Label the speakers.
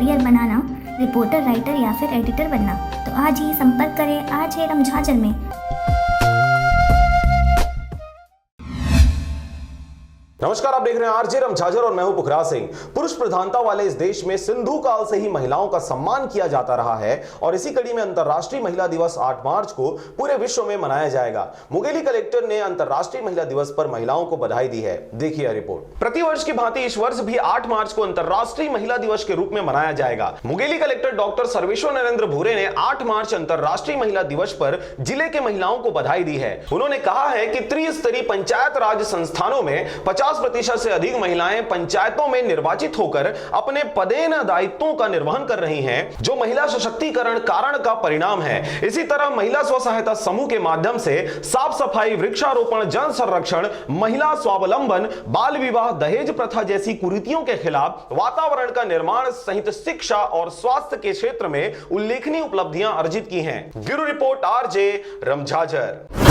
Speaker 1: Career बनाना, reporter, writer या फिर editor बनना, तो आज ही संपर्क करें RJ रमझाझर में।
Speaker 2: नमस्कार, आप देख रहे हैं आरजे रमझाझर और मैं हूं पुखराज सिंह। पुरुष प्रधानता वाले इस देश में सिंधु काल से ही महिलाओं का सम्मान किया जाता रहा है और इसी कड़ी में अंतर्राष्ट्रीय महिला दिवस 8 मार्च को पूरे विश्व में मनाया जाएगा। मुंगेली कलेक्टर ने अंतर्राष्ट्रीय महिला दिवस पर महिलाओं को बधाई दी है। देखिए रिपोर्ट। प्रतिवर्ष की भांति इस वर्ष भी 8 मार्च को अंतर्राष्ट्रीय महिला दिवस के रूप में मनाया जाएगा। मुंगेली कलेक्टर डॉक्टर सर्वेश्वर नरेंद्र भूरे ने 8 मार्च अंतर्राष्ट्रीय महिला दिवस पर जिले के महिलाओं को बधाई दी है। उन्होंने कहा है कि त्रिस्तरीय पंचायत राज संस्थानों में 50% से अधिक महिलाएं पंचायतों में निर्वाचित होकर अपने पदेन दायित्वों का निर्वहन कर रही हैं, जो महिला सशक्तिकरण कारण का परिणाम है। इसी तरह महिला स्व सहायता समूह के माध्यम से साफ सफाई, वृक्षारोपण, जन संरक्षण, महिला स्वावलंबन, बाल विवाह, दहेज प्रथा जैसी कुरीतियों के खिलाफ वातावरण का निर्माण सहित शिक्षा और स्वास्थ्य के क्षेत्र में उल्लेखनीय उपलब्धियां अर्जित की हैं। Bureau report RJ रमझाझर।